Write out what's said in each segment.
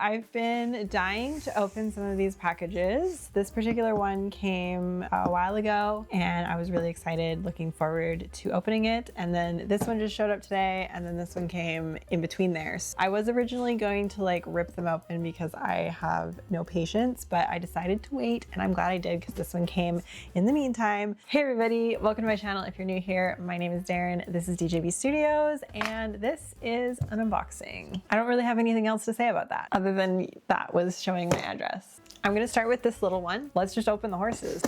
I've been dying to open some of these packages. This particular one came a while ago and I was really excited, looking forward to opening it. And then this one just showed up today, and then this one came in between theirs. I was originally going to like rip them open because I have no patience, but I decided to wait, and I'm glad I did because this one came in the meantime. Hey everybody, welcome to my channel. If you're new here, my name is Daryn. This is DeeJayBe Studios, and this is an unboxing. I don't really have anything else to say about that other than that was showing my address. I'm gonna start with this little one. Let's just open the horses.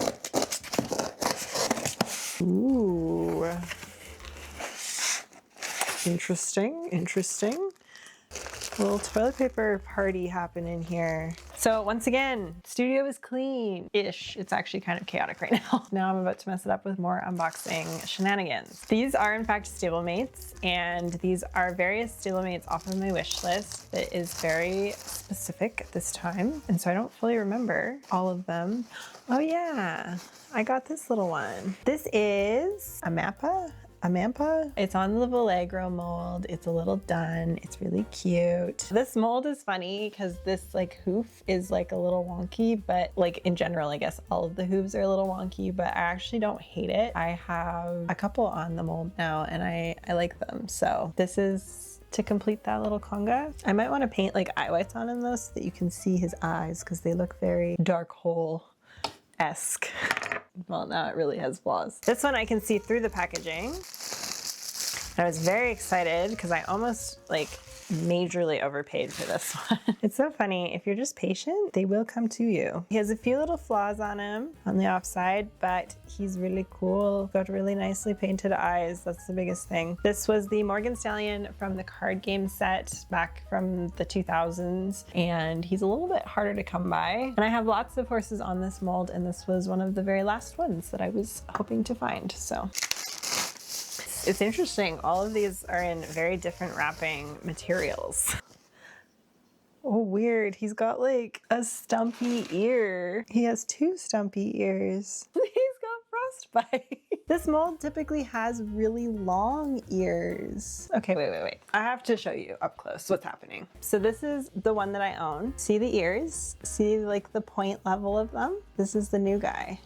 Ooh. Interesting, interesting. A little toilet paper party happening here. So once again, studio is clean-ish. It's actually kind of chaotic right now. Now I'm about to mess it up with more unboxing shenanigans. These are in fact Stablemates, and these are various Stablemates off of my wish list that is very specific this time. And so I don't fully remember all of them. Oh yeah, I got this little one. This is a Mampa. It's on the Allegro mold. It's a little done. It's really cute. This mold is funny because this like hoof is like a little wonky, but like in general, I guess all of the hooves are a little wonky, but I actually don't hate it. I have a couple on the mold now and I like them. So this is to complete that little conga. I might want to paint like eye whites on him though so that you can see his eyes because they look very dark hole-esque. Well, now it really has flaws. This one I can see through the packaging. I was very excited because I almost like majorly overpaid for this one. It's so funny. If you're just patient, they will come to you. He has a few little flaws on him on the offside, but he's really cool. Got really nicely painted eyes. That's the biggest thing. This was the Morgan Stallion from the card game set back from the 2000s, and he's a little bit harder to come by. And I have lots of horses on this mold, and this was one of the very last ones that I was hoping to find, so. It's interesting, all of these are in very different wrapping materials. Oh, weird, he's got like a stumpy ear. He has two stumpy ears. He's got frostbite. This mold typically has really long ears. Okay, wait. I have to show you up close what's happening. So this is the one that I own. See the ears? See like the point level of them? This is the new guy.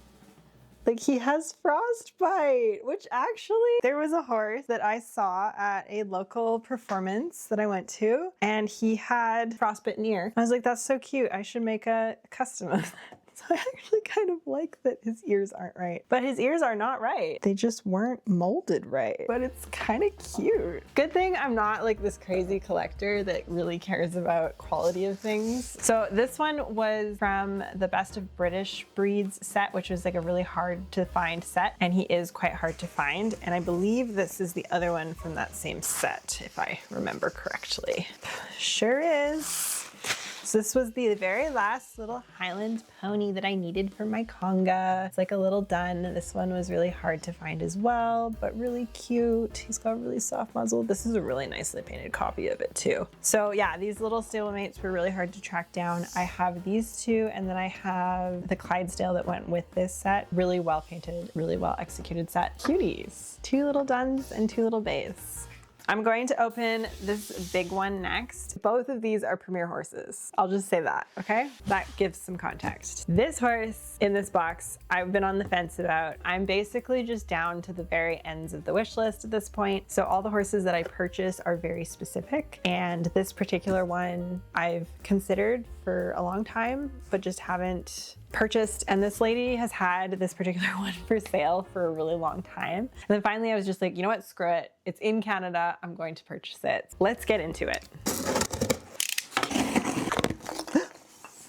Like he has frostbite, which actually there was a horse that I saw at a local performance that I went to, and he had frostbitten ear. I was like, that's so cute. I should make a custom of that. So I actually kind of like that his ears aren't right. But his ears are not right. They just weren't molded right. But it's kind of cute. Good thing I'm not like this crazy collector that really cares about quality of things. So this one was from the Best of British Breeds set, which was like a really hard to find set. And he is quite hard to find. And I believe this is the other one from that same set, if I remember correctly. Sure is. So this was the very last little Highland pony that I needed for my conga. It's like a little dun. This one was really hard to find as well, but really cute. He's got a really soft muzzle. This is a really nicely painted copy of it too. So yeah, these little stablemates were really hard to track down. I have these two, and then I have the Clydesdale that went with this set. Really well painted, really well executed set. Cuties. Two little duns and two little bays. I'm going to open this big one next. Both of these are Premier horses. I'll just say that, okay? That gives some context. This horse in this box, I've been on the fence about. I'm basically just down to the very ends of the wish list at this point. So all the horses that I purchase are very specific. And this particular one I've considered for a long time, but just haven't purchased. And this lady has had this particular one for sale for a really long time. And then finally I was just like, you know what, screw it. It's in Canada, I'm going to purchase it. Let's get into it.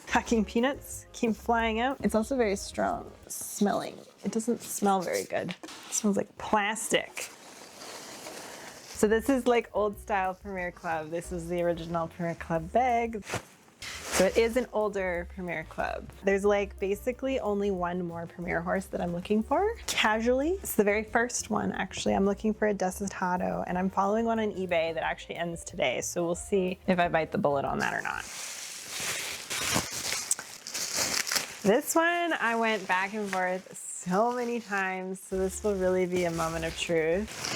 Packing peanuts came flying out. It's also very strong smelling. It doesn't smell very good. It smells like plastic. So this is like old style Premier Club. This is the original Premier Club bag. So it is an older Premier Club. There's like basically only one more Premier horse that I'm looking for. Casually, it's the very first one actually. I'm looking for a Desatato, and I'm following one on eBay that actually ends today. So we'll see if I bite the bullet on that or not. This one I went back and forth so many times, so this will really be a moment of truth.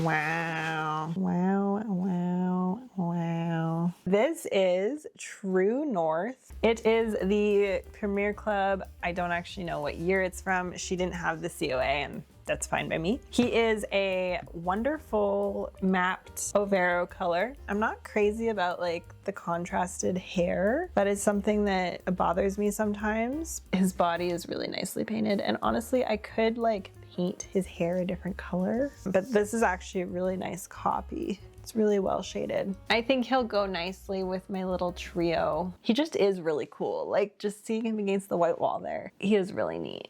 Wow, wow, wow. Wow, wow. This is True North. It is the Premier Club. I don't actually know what year it's from. She didn't have the COA, and that's fine by me. He is a wonderful mapped Overo color. I'm not crazy about like the contrasted hair. That is something that bothers me sometimes. His body is really nicely painted, and honestly, I could like paint his hair a different color, but this is actually a really nice copy. It's really well shaded. I think he'll go nicely with my little trio. He just is really cool. Like just seeing him against the white wall there. He is really neat.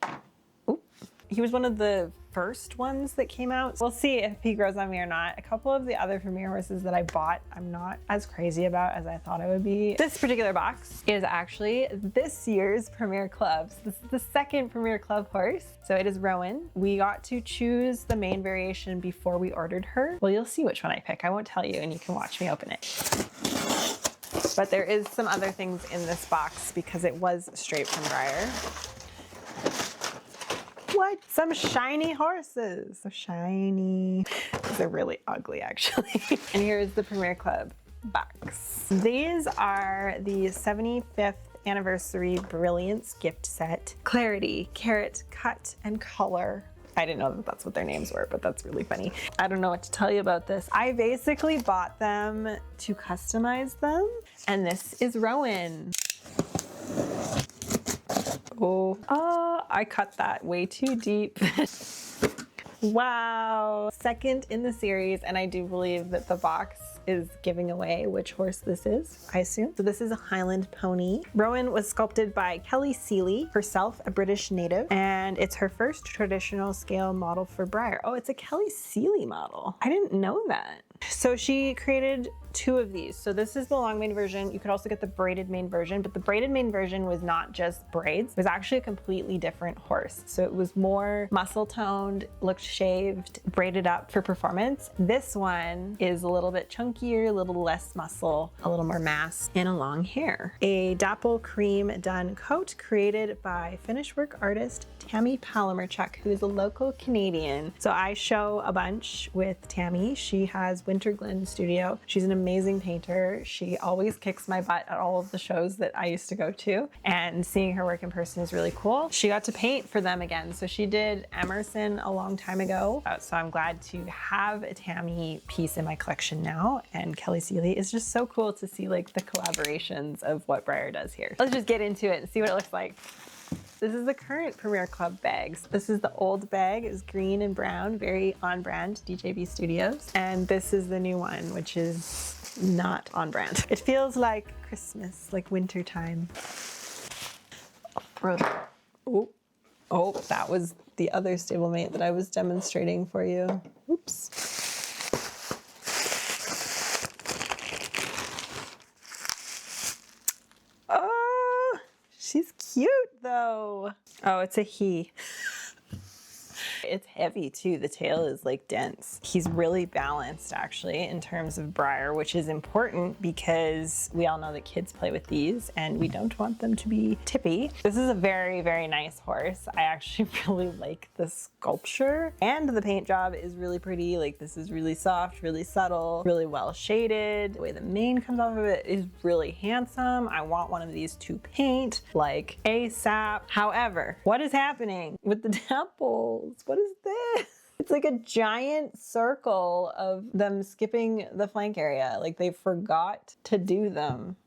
Oop. He was one of the first ones that came out. We'll see if he grows on me or not. A couple of the other Premier horses that I bought, I'm not as crazy about as I thought I would be. This particular box is actually this year's Premier Clubs. This is the second Premier Club horse. So it is Rowan. We got to choose the main variation before we ordered her. Well, you'll see which one I pick. I won't tell you, and you can watch me open it. But there is some other things in this box because it was straight from BREYER. What? Some shiny horses. So shiny. They're really ugly, actually. And here's the Premier Club box. These are the 75th anniversary Brilliance gift set. Clarity, Carrot, Cut, and Color. I didn't know that that's what their names were, but that's really funny. I don't know what to tell you about this. I basically bought them to customize them, and this is Rowan. Oh, I cut that way too deep. Wow. Second in the series, and I do believe that the box is giving away which horse this is, I assume. So this is a Highland pony. Rowan was sculpted by Kelly Seeley, herself a British native, and it's her first traditional scale model for BREYER. Oh, it's a Kelly Seeley model. I didn't know that. So she created two of these. So this is the long mane version. You could also get the braided mane version, but the braided mane version was not just braids. It was actually a completely different horse. So it was more muscle toned, looked shaved, braided up for performance. This one is a little bit chunkier, a little less muscle, a little more mass, and a long hair. A dapple cream done coat created by finish work artist Tammy Palamerchuk, who is a local Canadian. So I show a bunch with Tammy. She has Winter Glen Studio. She's an amazing painter. She always kicks my butt at all of the shows that I used to go to, and seeing her work in person is really cool. She got to paint for them again. So she did Emerson a long time ago. So I'm glad to have a Tammy piece in my collection now, and Kelly Seeley is just so cool to see like the collaborations of what BREYER does here. Let's just get into it and see what it looks like. This is the current Premier Club bags. This is the old bag. It was green and brown, very on brand, DeeJayBe Studios. And this is the new one, which is not on brand. It feels like Christmas, like winter time. I'll throw that. Oh, that was the other stablemate that I was demonstrating for you. Oops. She's cute though. Oh, it's a he. It's heavy too. The tail is like dense. He's really balanced actually in terms of BREYER, which is important because we all know that kids play with these and we don't want them to be tippy. This is a very, very nice horse. I actually really like the sculpture, and the paint job is really pretty. Like this is really soft, really subtle, really well shaded. The way the mane comes off of it is really handsome. I want one of these to paint like ASAP. However, what is happening with the dapples? What is this? It's like a giant circle of them skipping the flank area. Like they forgot to do them.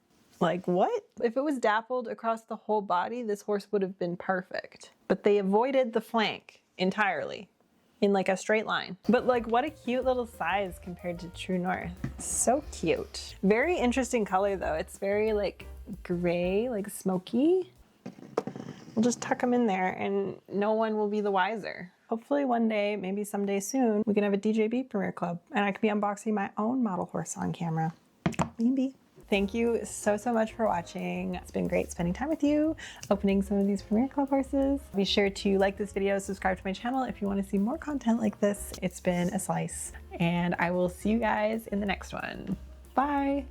Like what? If it was dappled across the whole body, this horse would have been perfect. But they avoided the flank entirely in like a straight line. But like what a cute little size compared to True North. So cute. Very interesting color though. It's very like gray, like smoky. We'll just tuck them in there and no one will be the wiser. Hopefully one day, maybe someday soon, we can have a DeeJayBe Premier Club and I could be unboxing my own model horse on camera. Maybe. Thank you so much for watching. It's been great spending time with you, opening some of these Premier Club horses. Be sure to like this video, subscribe to my channel if you want to see more content like this. It's been a slice, and I will see you guys in the next one. Bye.